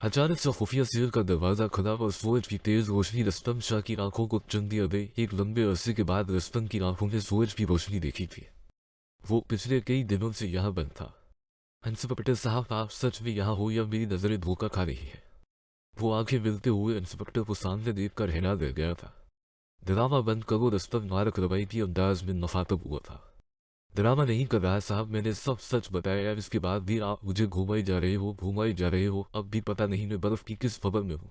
अचानक से खुफिया सेल का दरवाजा खुला और सूरज की तेज रोशनी रस्तम शाह की आंखों को चुन दिया गई। एक लंबे अरसे के बाद रस्तम की आंखों में सूरज की रोशनी देखी थी। वो पिछले कई दिनों से यहाँ बंद था। इंस्पेक्टर साहब, आप सच में यहाँ हो या मेरी नजरें धोखा खा रही है? वो आंखें मिलते हुए इंस्पेक्टर को सामने देखकर हैरान रह गया था। ड्रामा बंद करो, रस्तम मारक रवायती अंदाज में मुखातब हुआ था। ड्रामा नहीं कर रहा साहब, मैंने सब सच बताया यार। इसके बाद भी आप मुझे घुमाई जा रहे हो। अब भी पता नहीं मैं बर्फ की किस खबर में हूँ।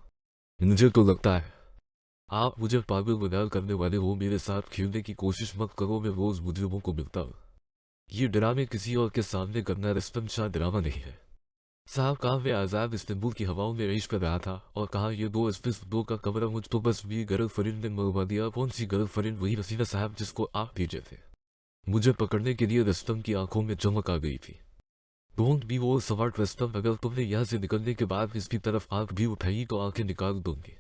मुझे तो लगता है आप मुझे पागल बना करने वाले हो। मेरे साथ खेलने की कोशिश मत करो, मैं रोज मुजरिमों को मिलता हूँ। ये ड्रामे किसी और के सामने करना रस्तम शाह ड्रामा नहीं है साहब। कहा मैं आजाद इस्तांबुल की हवाओं में रेश कर रहा था और कहा ये दो का कमरा मुझ तो बस भी गर्लफ्रेंड ने मरवा दिया। कौन सी गर्लफ्रेंड? वही रसीना साहब जिसको आप भेजे थे मुझे पकड़ने के लिए। रस्तम की आंखों में चमक आ गई थी। डोंट बी वो स्मार्ट रस्तम, अगर तुमने यहाँ से निकलने के बाद इसकी तरफ आंख भी उठाई तो आंखें निकाल दूंगी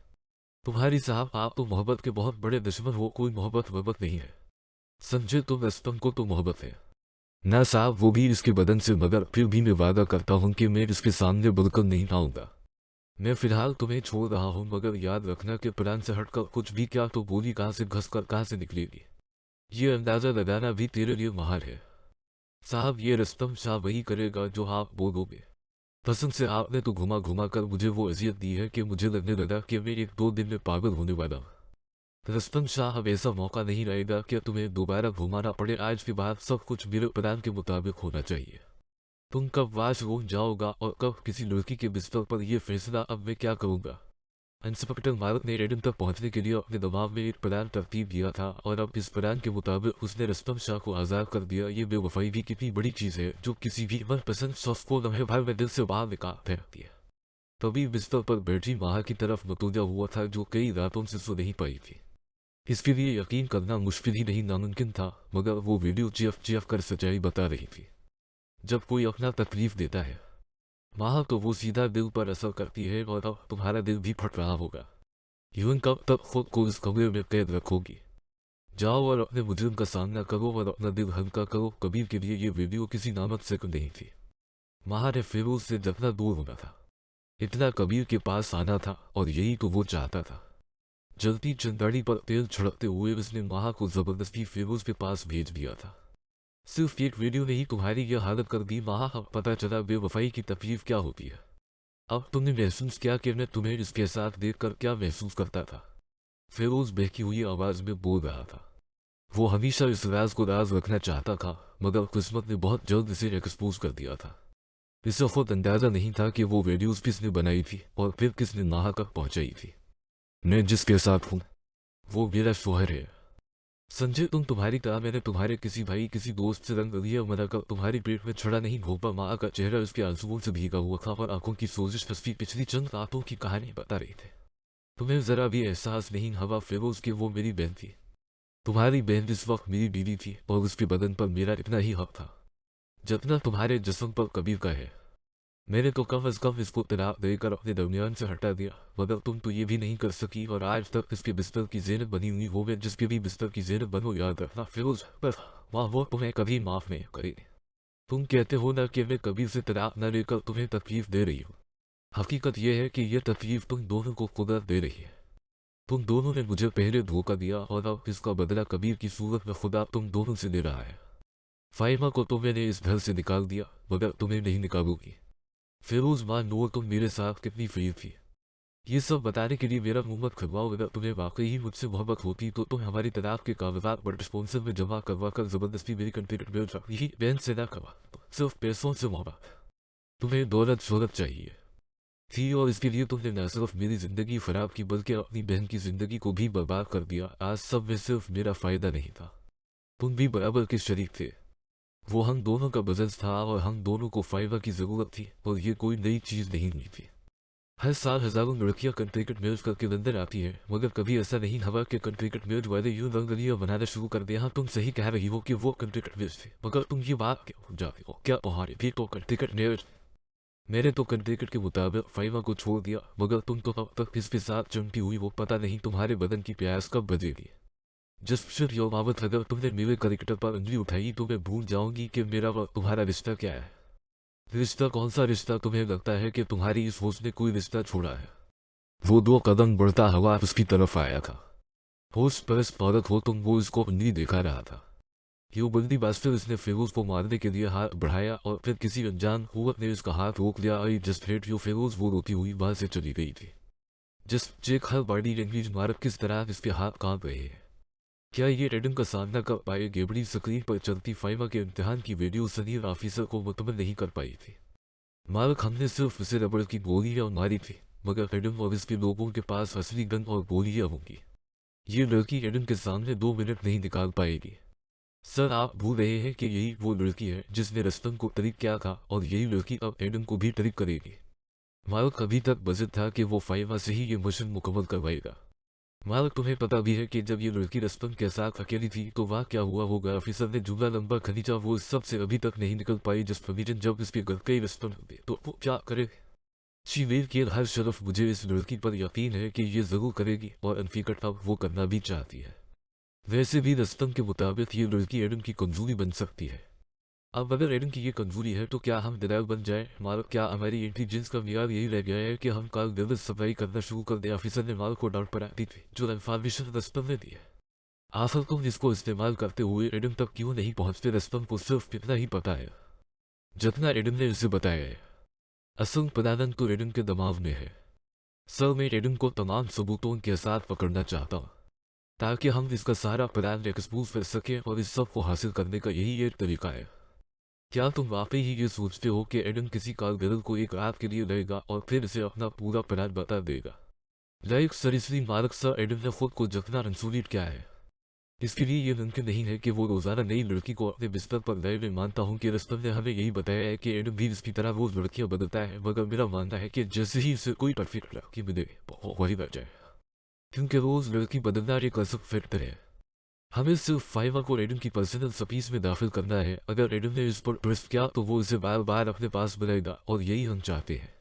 तुम्हारी। साहब आप तो मोहब्बत के बहुत बड़े दुश्मन हो। कोई मोहब्बत वहब्बत नहीं है समझे तुम। रस्तम को तो मोहब्बत है ना साहब, वो भी इसके बदन से। मगर फिर भी मैं वादा करता हूँ कि मैं इसके सामने बिल्कुल नहीं आऊंगा। मैं फिलहाल तुम्हें छोड़ रहा हूँ, मगर याद रखना कि प्लान से हटकर कुछ भी क्या तो गोली कहाँ से घसकर कहाँ से निकलेगी ये अंदाजा लगाना भी तेरे लिए महार है साहब। ये रस्तम शाह वही करेगा जो आप बोलोगे। कसम से आपने तो घुमा घुमा कर मुझे वो अजियत दी है कि मुझे लगने लगा कि मैं एक दो दिन में पागल होने वाला हूँ। रस्तम शाह, अब ऐसा मौका नहीं रहेगा कि तुम्हें दोबारा घुमाना पड़े। आज के बाद सब कुछ मेरे प्लान के मुताबिक होना चाहिए। तुम कब वाशरूम जाओगा और कब किसी लड़की के बिस्तर पर, यह फैसला अब मैं क्या करूंगा। इंस्पेक्टर मारक ने रेडन तक पहुंचने के लिए अपने दबाव में एक प्लान तरतीब दिया था और अब इस प्लान के मुताबिक उसने रस्तम शाह को आजाद कर दिया। ये बेवफाई भी कितनी बड़ी चीज है जो किसी भी मनपसंद शख्स को लम्हे भर में दिल से बाहर निकाल फेंकती है। तभी बिस्तर पर बैठी माह की तरफ मतूजा हुआ था जो कई रातों से सो नहीं पाई थी। इसके लिए यकीन करना मुश्किल ही नहीं नामुमकिन था, मगर वो वीडियो चीफ चीफ कर सच्चाई बता रही थी। जब कोई अपना तकलीफ देता है माह तो वो सीधा दिल पर असर करती है और अब तुम्हारा दिल भी फट रहा होगा। यूं कब तक खुद को इस कमरे में कैद रखोगी? जाओ और अपने मुजरिम का सामना करो और अपना दिल हल्का करो। कबीर के लिए ये वीडियो किसी नामक से कम नहीं थी। माह ने फिरोज से जितना दूर होना था इतना कबीर के पास आना था और यही तो वो चाहता था। जलती चंदाड़ी पर तेल छिड़कते हुए उसने माह को जबरदस्ती फिरोज के पास भेज दिया था। सिर्फ एक वीडियो ने ही तुम्हारी यह हालत कर दी माह। अब पता चला बेवफाई की तकलीफ क्या होती है। अब तुमने महसूस किया कि मैं तुम्हें इसके साथ देखकर क्या महसूस करता था। फिरोज बहकी हुई आवाज में बोल रहा था। वो हमेशा इस राज को राज रखना चाहता था, मगर किस्मत ने बहुत जल्द इसे एक्सपोज कर दिया था। इसे खुद अंदाजा नहीं था कि वो वीडियोस किसने बनाई थी और फिर किसने नाहा तक पहुंचाई थी। मैं जिसके साथ हूँ वो मेरा शोहर है। संजय, तुम्हारी तरह मैंने तुम्हारे किसी भाई किसी दोस्त से रंग लिया मना कर तुम्हारी पेट में छड़ा नहीं घोपा। माँ का चेहरा उसके आंसुओं से भीगा हुआ था और आंखों की सोजिश तस्वीर पिछली चंद रातों की कहानी बता रही थी। तुम्हें जरा भी एहसास नहीं हवा फिरोज की वो मेरी बहन थी। तुम्हारी बहन इस वक्त मेरी बीवी थी और उसके बदन पर मेरा इतना ही हक था जितना तुम्हारे जिस्म पर कबीर का है। मैंने तो कम अज कम इसको तलाक देकर अपने दरमियान से हटा दिया, मगर तुम तो ये भी नहीं कर सकी और आज तक इसके बिस्तर की ज़ैनब बनी हुई हो। मैं जिसके भी बिस्तर की ज़ैनब बनो, याद रखना फिरोज, बस वहाँ वो तुम्हें कभी माफ नहीं करेगी। तुम कहते हो ना कि मैं कबीर से तलाक न लेकर तुम्हें तकलीफ दे रही हूँ। हकीकत यह है कि यह तकलीफ तुम दोनों को खुदा दे रही है। तुम दोनों ने मुझे पहले धोखा दिया और अब इसका बदला कबीर की सूरत में खुदा तुम दोनों से ले रहा है। फाइमा को तो मैंने इस घर से निकाल दिया, मगर तुम्हें नहीं निकालूंगी। फिरोज, मान लो तुम मेरे साथ कितनी फ्री थी। ये सब बताने के लिए मेरा मुंह मत खुलवाओ। अगर तुम्हें वाकई ही मुझसे मोहब्बत होती तो तुम हमारी तलाक के कागजात बड़े स्पॉन्सर में जमा करवा कर जबरदस्ती मेरी कंटेक्ट में यही बहन से ना करवा। सिर्फ पैसों से मोहब्बत। तुम्हें दौलत शोहरत चाहिए थी और इसके लिए तुमने न सिर्फ मेरी जिंदगी खराब की बल्कि अपनी बहन की जिंदगी को भी बर्बाद कर दिया। आज सब में सिर्फ मेरा फायदा नहीं था, तुम भी बराबर के शरीक थे। वो हम दोनों का बिजनेस था और हम दोनों को फाइबर की जरूरत थी और ये कोई नई चीज नहीं हुई थी। हर साल हजारों लड़कियां कंट्रीक्ट मैच करके लंदन आती है, मगर कभी ऐसा नहीं हुआ कि कंट्रीक्ट मैच वाले यूं रंगलियां बनाना शुरू कर दिया। हाँ, तुम सही कह रही हो कि वो कंट्रीक्ट मैच थे, मगर तुम ये बात क्यों भूल जाती हो? क्या तुम्हारे भी तो कंट्रीक्ट मैच? मैंने तो कंट्रीक्ट के मुताबिक फाइवा को छोड़ दिया, मगर तुम तो अब तक इसके साथ चमकी हुई वो पता नहीं तुम्हारे बदन की प्यास कब बजेगी। जिस फिर योमावत अगर तुमने मेरे करेक्टर पर उंगली उठाई तो मैं भूल जाऊंगी कि मेरा और तुम्हारा रिश्ता क्या है। रिश्ता कौन सा रिश्ता तुम्हें लगता है कि तुम्हारी इस होश ने कोई रिश्ता छोड़ा है? वो 2 कदम बढ़ता हवा उसकी तरफ आया था। होश परस पारक हो तुम वो इसको नहीं देखा रहा था। यूं बंदी बाज फिर उसने फिरोज को मारने के लिए हाथ बढ़ाया और फिर किसी अनजान कुव्वत ने उसका हाथ रोक लिया। I just hate you Firoz वो रोती हुई वहां से चली गई थी। जिस चेक हर बॉडी लैंग्वेज मारक किस तरह इसके हाथ कांप रहे हैं। क्या ये रेडन का सामना कर पाएगी? बड़ी स्क्रीन पर चलती फाइमा के इम्तिहान की वीडियो सीनियर ऑफिसर को मुतमिन नहीं कर पाई थी। मारक हमने सिर्फ उसे रबड़ की गोलियां मारी थी, मगर रेडन और इसके लोगों के पास असली गन और गोलियां होंगी। ये लड़की रेडन के सामने 2 मिनट नहीं निकाल पाएगी। सर आप भूल रहे हैं कि यही वो लड़की है जिसने रस्तम को तरीक किया था, और यही लड़की अब एडम को भी तरीक करेगी। मालक अभी तक बजट था कि वो फाइवा से ही ये मिशन मुकम्मल करवाएगा। मालक तुम्हें पता भी है कि जब ये लड़की रस्तम के साथ अकेली थी तो वह क्या हुआ होगा? ऑफिसर ने जुमला लंबा खींचा। वो इस सब से अभी तक नहीं निकल पाई। जिस फमीजन जब इसके घर कई रस्तम हुए तो वो क्या करे? शीवेर की हर शरफ मुझे इस लड़की पर यकीन है कि ये जरूर करेगी, और अनफिकट अब वो करना भी चाहती है। वैसे भी रस्तम के मुताबिक ये लड़की एडम की कमजोरी बन सकती है। अब अगर एडम की ये कमजोरी है तो क्या हम दलाल बन जाए? मालक क्या हमारी इंटेलिजेंस का मियार यही रह गया है कि हम कल दिवस सफाई करना शुरू कर दें? ऑफिसर ने मालक को डांट पड़ा दी थी जो इन्फॉर्मेशन रस्तम ने दी है। आखिर तुम इसको इस्तेमाल करते हुए एडम तक क्यों नहीं पहुंचते? रस्तम को सिर्फ इतना ही पता है जितना एडम ने उसे बताया है। असल पदानन तो एडम के दिमाग में है। सर मैं एडम को तमाम सबूतों के साथ पकड़ना चाहता हूँ ताकि हम इसका सारा प्लान एक्सपोज कर सकें, और इस सब को हासिल करने का यही एक तरीका है। क्या तुम वाकई ही ये सोचते हो कि एडम किसी कालगर्ल को एक रात के लिए लेगा और फिर इसे अपना पूरा प्लान बता देगा? लाइक सरिसली मार्क सर एडम ने खुद को जखना इंसुलेट किया है। इसके लिए ये मुमकिन नहीं है कि वो रोजाना नई लड़की को अपने बिस्तर पर लाए। मैं मानता हूँ कि रस्तम ने हमें यही बताया है कि एडम भी इसकी तरह रोज लड़कियां बदलता है, मगर मेरा मानना है कि जैसे ही उसे कोई परफेक्ट लड़की मिले वही बन जाए, क्योंकि रोज लड़की बदलना एक असफ फैक्टर है। हमें सिर्फ फाइवा को एडम की पर्सनल स्पेस में दाखिल करना है। अगर एडम ने इस पर ट्रस्ट किया तो वो इसे बार बार अपने पास बुलाएगा, और यही हम चाहते हैं।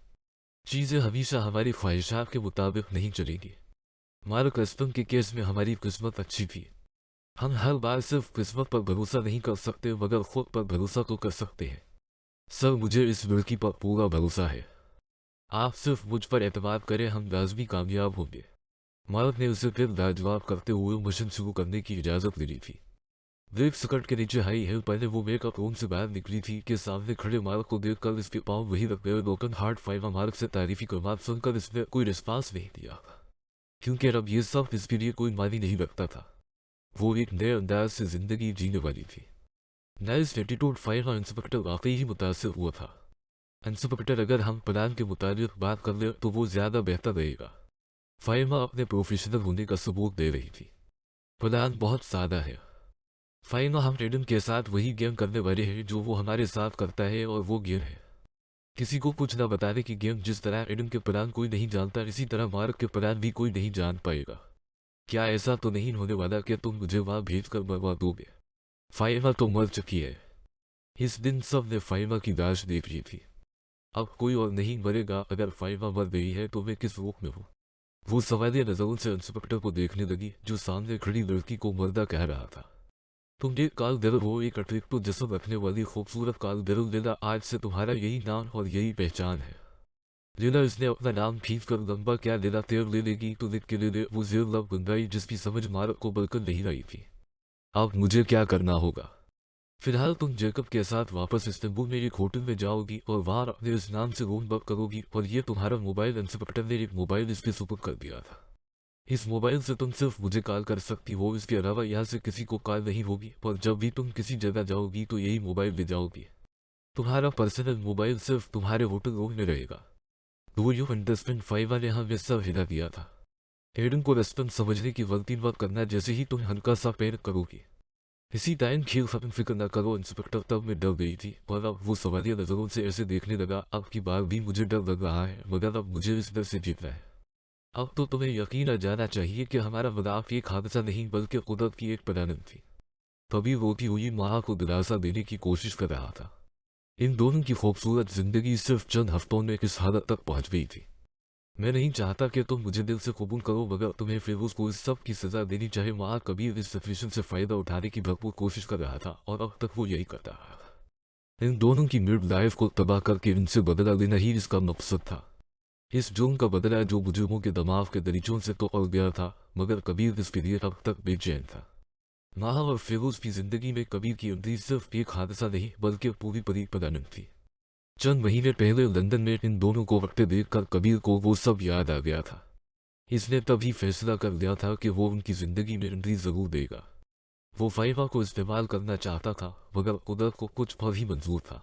चीजें हमेशा हमारी ख्वाहिशात के मुताबिक नहीं चलेंगी। मार्क रस्तम के केस में हमारी किस्मत अच्छी थी। हम हर बार सिर्फ किस्मत पर भरोसा नहीं कर सकते, मगर खुद पर भरोसा तो कर सकते हैं। सर मुझे इस लड़की पर पूरा भरोसा है। आप सिर्फ मुझ पर एतमाद करें, हम लाजमी कामयाब होंगे। मार्क ने उसे फिर लाजवाब करते हुए मिशन शुरू करने की इजाजत ले ली थी। ब्रेक स्कर्ट के नीचे हाई हिल पहले वो मेकअप रूम से बाहर निकली थी कि सामने खड़े मार्क को देखकर इसके पांव वही रख गए। लोकन हार्ट फाइवा मार्क से तारीफी कमाल सुनकर इसने कोई रिस्पांस नहीं दिया, क्योंकि अब ये सब इसके लिए कोई मानी नहीं रखता था। वो एक नए अंदाज से जिंदगी जीने वाली थी। नाइस एटीट्यूड फाइवा इंस्पेक्टर वाकई ही मुतासर हुआ था। इंस्पेक्टर अगर हम प्लान के मुताबिक बात कर ले तो वो ज्यादा बेहतर रहेगा। फाइमा अपने प्रोफेशनल होने का सबूत दे रही थी। प्लान बहुत सादा है फाइमा, हम एडम के साथ वही गेम करने वाले हैं जो वो हमारे साथ करता है, और वो गेम है किसी को कुछ न बताने की गेम। जिस तरह एडम के प्लान कोई नहीं जानता, इसी तरह मार्क के प्लान भी कोई नहीं जान पाएगा। क्या ऐसा तो नहीं होने वाला कि तुम मुझे वहां भेज कर मरवा दोगे? फाइमा तो मर चुकी है। इस दिन सब ने फाइमा की लाश देख ली थी। अब कोई और नहीं मरेगा। अगर फाइमा मर गई है तो मैं किस रूप में हूँ? वो सवालिया नजरों से इंस्पेक्टर को देखने लगी जो सामने खड़ी लड़की को मर्दा कह रहा था। तुम एक काल बेरल हो, एक अतिरिक्त जिस्म रखने वाली खूबसूरत काल बेरल। लीला आज से तुम्हारा यही नाम और यही पहचान है। लीला इसने अपना नाम खींच कर लंबा क्या लीला तेर ले लेगी तो लिख के ले ले। वो जेर लब गुंदाई जिसकी समझ मारक को बलकर नहीं आई थी। अब मुझे क्या करना होगा? फिलहाल तुम जेकब के साथ वापस इस्तांबुल में एक होटल में जाओगी और वहां अपने इस नाम से रूम बुक करोगी, और ये तुम्हारा मोबाइल। इंस्पेक्टर ने एक मोबाइल इसके सुपुर्द कर दिया था। इस मोबाइल से तुम सिर्फ मुझे कॉल कर सकती हो, इसके अलावा यहाँ से किसी को कॉल नहीं होगी। और जब भी तुम किसी जगह जाओगी तो यही मोबाइल ले जाओगी। तुम्हारा पर्सनल मोबाइल सिर्फ तुम्हारे होटल रूम में रहेगा। Do you understand? फाइवा ने हमें सब हिला दिया था। एडन को रेस्पॉन्स समझने की गलती मत करना जैसे ही तुम हल्का सा पैनिक करोगी। इसी टाइम खेल खत्म, फिक्र न करो। इंस्पेक्टर तब में डर गई थी, और अब वो सवालिया नजरों से ऐसे देखने लगा। अब की बार भी मुझे डर लग रहा है, मगर अब मुझे इस डर से जीतना है। अब तो तुम्हें यकीन आ जाना चाहिए कि हमारा मदाफ एक हादसा नहीं बल्कि कुदरत की एक पलायन थी। तभी रोती हुई माँ को दिलासा देने की कोशिश कर रहा था। इन दोनों की खूबसूरत जिंदगी सिर्फ चंद हफ्तों में किस हालत तक पहुंच गई थी। मैं नहीं चाहता कि तुम मुझे दिल से कबूल करो, मगर तुम्हें फिरोज को इस सब की सजा देनी चाहिए। वहां कबीर इस सिचुएशन से फायदा उठाने की भरपूर कोशिश कर रहा था, और अब तक वो यही करता है। इन दोनों की मिड लाइफ को तबाह करके इनसे बदला लेना ही इसका मकसद था। इस जुर्म का बदला जो बुजुर्गों के दिमाग के दरीचों से तो उड़ गया था, मगर कबीर इसके लिए अब तक बेचैन था। नाहा और फिरोज की जिंदगी में कबीर की एंट्री सिर्फ एक हादसा नहीं बल्कि पूरी परिपदानंद थी। चंद महीने पहले लंदन में इन दोनों को वक्त देखकर कबीर को वो सब याद आ गया था। इसने तभी फैसला कर लिया था कि वो उनकी जिंदगी में एंट्री जरूर देगा। वो फाइवा को इस्तेमाल करना चाहता था, मगर कुदरत को कुछ पर ही मंजूर था।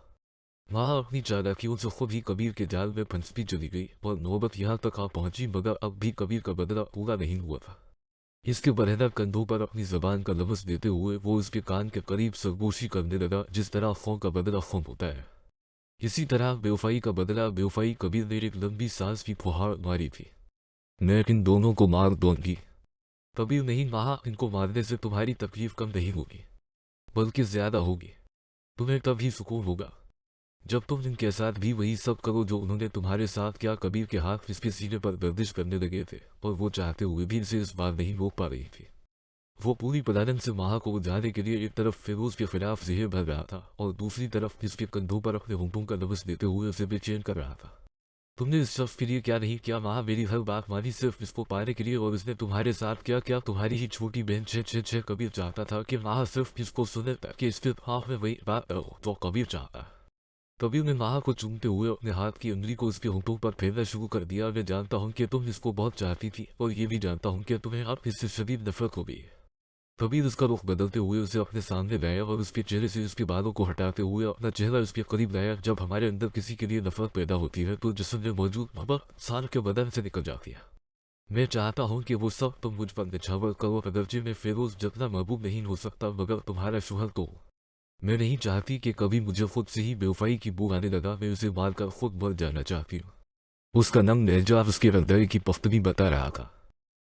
वहाँ अपनी चालाकियों से खुद ही कबीर के जाल में फंसती चली गई और नौबत यहाँ तक आ पहुंची, मगर अब भी कबीर का बदला पूरा नहीं हुआ था। इसके बरहना कंधों पर अपनी जबान का लफ्ज देते हुए वो उसके कान के करीब सरगोशी करने लगा, जिस तरह खौं का बदला खौं होता है। इसी तरह बेवफाई का बदला बेवफाई। कबीर ने एक लंबी सांस की फुहार मारी थी। मैं इन दोनों को मार दूंगी। कबीर नहीं कहा, इनको मारने से तुम्हारी तकलीफ कम नहीं होगी बल्कि ज्यादा होगी। तुम्हें तभी सुकून होगा जब तुम इनके साथ भी वही सब करो जो उन्होंने तुम्हारे साथ किया। कबीर के हाथ इसके सीने पर गर्दिश करने लगे थे और वो चाहते हुए भी इसे इस बार नहीं रोक पा रही थी। वो पूरी पदानंद से वहां को जाने के लिए एक तरफ फिरोज के खिलाफ जहर भर रहा था और दूसरी तरफ इसके कंधों पर अपने होंठों का लफ्ज देते हुए उसे बेचैन कर रहा था। तुमने इस शख्स के लिए क्या नहीं किया वहां, मेरी हर बात मानी सिर्फ इसको पाने के लिए, और इसने तुम्हारे साथ क्या तुम्हारी ही छोटी बहन छे। कबीर चाहता था कि वहां सिर्फ इसको सुने ताकि इसके हाथ में वही बात तो कबीर चाहता। कबीर ने वहां को चूमते हुए अपने हाथ की उंगली को उसके होंठों पर फेरना शुरू कर दिया। मैं जानता हूं कि तुम इसको बहुत चाहती थी और ये भी जानता हूं कि तुम्हें अब इससे शदीद नफरत हो गई। कबीर उसका रुख बदलते हुए उसे अपने सामने लाया और उसके चेहरे से उसके बालों को हटाते हुए अपना चेहरा उसके करीब लाया। जब हमारे अंदर किसी के लिए नफरत पैदा होती है तो जिस्म में मौजूद मोहब्बत साल के बदन से निकल जाती है। मैं चाहता हूं कि वो सब तुम मुझ पर निछावर करो। अगरचे में फिरोज जितना महबूब नहीं हो सकता मगर तुम्हारा शोहर तो मैं नहीं चाहती कि कभी मुझे खुद से ही बेवफाई की बू आने लगा। मैं उसे मारकर खुद मर जाना चाहती हूँ। उसका नम लहजा उसके हृदय की पख्तनी बता रहा था।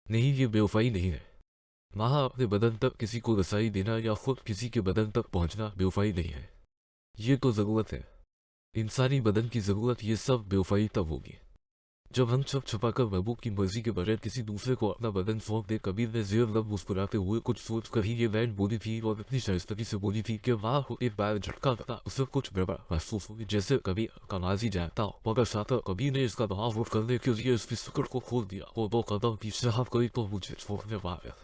नहीं, ये बेवफाई नहीं है। वहां अपने बदन तक किसी को रसाई देना या खुद किसी के बदन तक पहुंचना बेवफाई नहीं है। ये तो जरूरत है, इंसानी बदन की जरूरत। ये सब बेवफाई तब होगी जब हम छुप छुपाकर महबूब की मर्जी के बगैर किसी दूसरे को अपना बदन सौंप दे। कबीर ने जेर लब मुस्कुराते हुए कुछ सोच कर ही ये लाइन बोली थी और इतनी शाइस्तगी से बोली थी कि वहां को एक बार झटका लगा। उसे कुछ गड़बड़ महसूस हुई, जैसे कभी कमाजी जाता हो, मगर साथ कबीर ने इसका दबाव करने के लिए उसकी सुकड़ को खोल दिया और 2 कदम पीछे हट गई तो मुझे छोड़ने वाले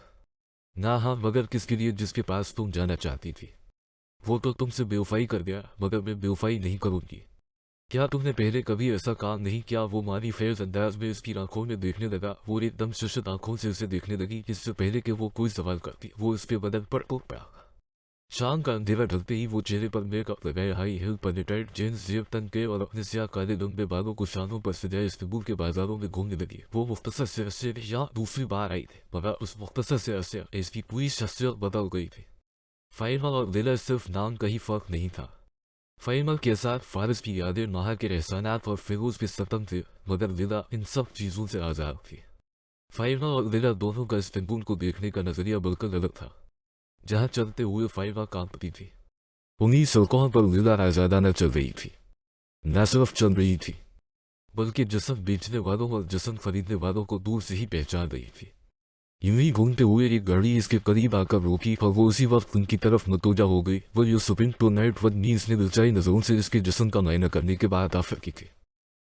ना। हाँ, मगर किसके लिए? जिसके पास तुम जाना चाहती थी। वो तो तुमसे बेवफाई कर गया, मगर मैं बेवफाई नहीं करूंगी। क्या तुमने पहले कभी ऐसा काम नहीं किया? वो मानी फैज अंदाज में इसकी आंखों में देखने लगा। वो एकदम शशद आंखों से उसे देखने लगी। इससे पहले कि वो कोई सवाल करती वो इसके बदन पर टूट पड़ा। शाम का अंधेरा ढलते ही वो चेहरे पर मेकअप लगाए, हाई हिल पर टाइट जींस जेब तन के और अपने स्याह काले लंबे बालों को शानों पर सजाए इस्तांबुल के बाजारों में घूमने लगी। वो मुख्तसर से अरसे यहाँ दूसरी बार आई थी, मगर उस मुख्तसर से अरसे इसकी पूरी शख्सियत बदल गई थी। फाइमा और दिला सिर्फ नाम का ही फर्क नहीं था। फाइमा के साथ फारिस की यादें, माह के एहसानात और फिरोज के सतम थे, मगर दिला इन सब चीजों से आजाद थी। फाइमा और दिला दोनों का इस्तांबुल को देखने का नजरिया बिल्कुल अलग था। जहां चलते हुए फाइमा कांपती थी, उन्हीं सड़कों पर दिला आजादाना चल रही थी। न सिर्फ चल रही थी बल्कि जिस्म बेचने वालों और जिस्म खरीदने वालों को दूर से ही पहचान रही थी। यूं ही घूमते हुए एक गाड़ी इसके करीब आकर रोकी और वो उसी वक्त उनकी तरफ मुतवज्जा हो गई। वो यूसुफिन टू नाइट वन नीज ने दिलचाई नजरों से इसके जिस्म का मुआयना करने के बाद आफर की थी।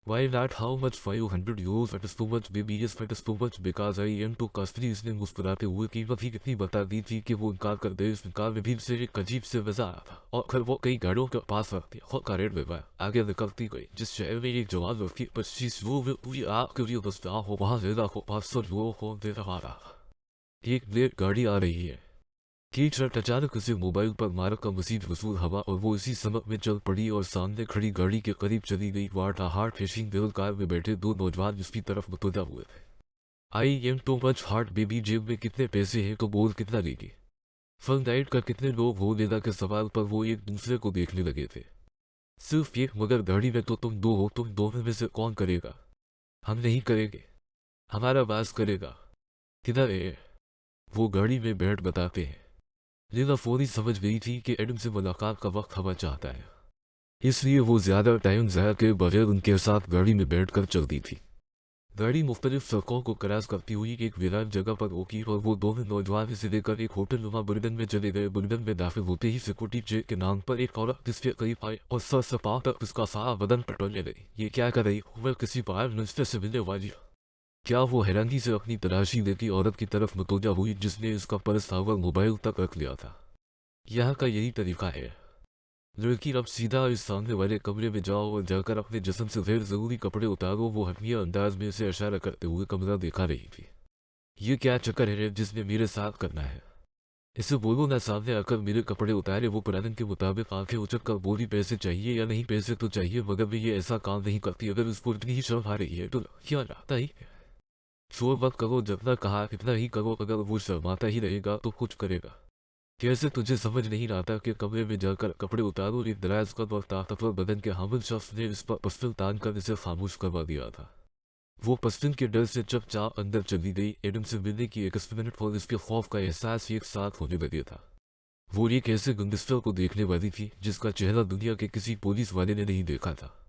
Why not? How much? 500 euros. That is too much, baby. Yes, that is too much because I am too costly. इसने मुस्कुराते हुए कीमत ही कितनी बता दी थी कि वो इनकार कर दे। इस इनकार में भी से एक अजीब से वजह आया था और फिर वो कई गाड़ियों के पास रखती खुद का रेट लगाया आगे निकलती गई। जिस शहर में एक जवान लड़की 25 वो पूरी आग के लिए बसता हो, वहाँ ज्यादा को 500 यूरो को दे रहा था। एक ब्लेड गाड़ी आ रही है की ट्रक अचानक उसे मोबाइल पर मारक का मजीद वसूल हवा और वो इसी समक में चल पड़ी और सामने खड़ी गाड़ी के करीब चली गई। वार्टा हार्ट फेशिंग दिल कार में बैठे 2 नौजवान उसकी तरफ मुतवज्जा हुए थे। I am too much heart baby, जेब में कितने पैसे हैं तो बोल कितना देगी? फन नाइट का कितने लोग हो लेदा के सवाल पर वो एक दूसरे को देखने लगे थे। सिर्फ एक, मगर गाड़ी में तो तुम 2 हो, तुम दोनों में से कौन करेगा? हम नहीं करेंगे, हमारा बास करेगा। किधर है? वो गाड़ी में बैठ बताते हैं। लीला फौरी समझ गई थी कि एडम से मुलाकात का वक्त हवा चाहता है, इसलिए वो ज्यादा टाइम ज़ाया के बगैर उनके साथ गाड़ी में बैठकर चलती थी। गाड़ी मुख्तलिफ सड़कों को क्रॉस करती हुई एक वीरान जगह पर रोकी और वो दोनों नौजवान इसे लेकर एक होटल नुमा बुलंद में चले गए। बुलंद में दाखिल होते ही सिक्योरिटी चेक के नाम पर एक औरत जिसके करीब आई और सर से पांव तक उसका सारा बदन पटोलने लगी। ये क्या कर रही? वह किसी बाहर नुस्खे से मिलने वाली? क्या वो हैरानी से अपनी तलाशी लेती औरत की तरफ मुतवज्जा हुई जिसने उसका पर्स और मोबाइल तक रख लिया था। यहाँ का यही तरीका है। लड़की अब सीधा इस सामने वाले कमरे में जाओ और जाकर अपने जिस्म से गैर जरूरी कपड़े उतारो। वो हटमिया अंदाज में उसे इशारा करते हुए कमरा देखा रही थी। ये क्या चक्कर है जिसने मेरे साथ करना है? इसे बोलो ना सामने आकर मेरे कपड़े उतारे। वो प्लान के मुताबिक आंखें उचक कर बोली, पैसे चाहिए या नहीं? पैसे तो चाहिए, मगर भी ये ऐसा काम नहीं करती। अगर उसको इतनी ही शर्म आ रही है तो क्या आता ही है। शोर मत करो, जितना कहा इतना ही करो। अगर वो शर्माता ही रहेगा तो कुछ करेगा कैसे? तुझे समझ नहीं आता कि कमरे में जाकर कपड़े उतारो। एक दराज कद और ताकतवर बदन के हामिल शख्स ने इस पर पस्तिल तान कर इसे खामोश करवा दिया था। वो पस्तिल के डर से चुपचाप अंदर चली गई। एडम से मिलने की 1 मिनट और इसके खौफ का एहसास एक साथ होने लगे था। वो एक ऐसे गैंगस्टर को देखने वाली थी जिसका चेहरा दुनिया के किसी पुलिस वाले ने नहीं देखा था।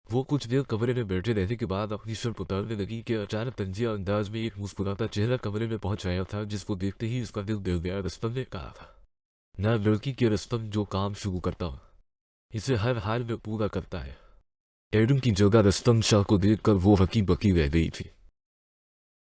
वो कुछ देर कमरे में बैठे रहने के बाद अपनी शर्ट उतारने लगी कि अचानक तंजिया अंदाज में एक मुस्कुराता चेहरा कमरे में पहुंच आया था, जिसको देखते ही उसका दिल दे गया। रस्तम ने कहा था ना, लड़की के रस्तम जो काम शुरू करता हो इसे हर हाल में पूरा करता है। एडम की जगह रस्तम शाह को देखकर वो हकी बकी रह गई थी।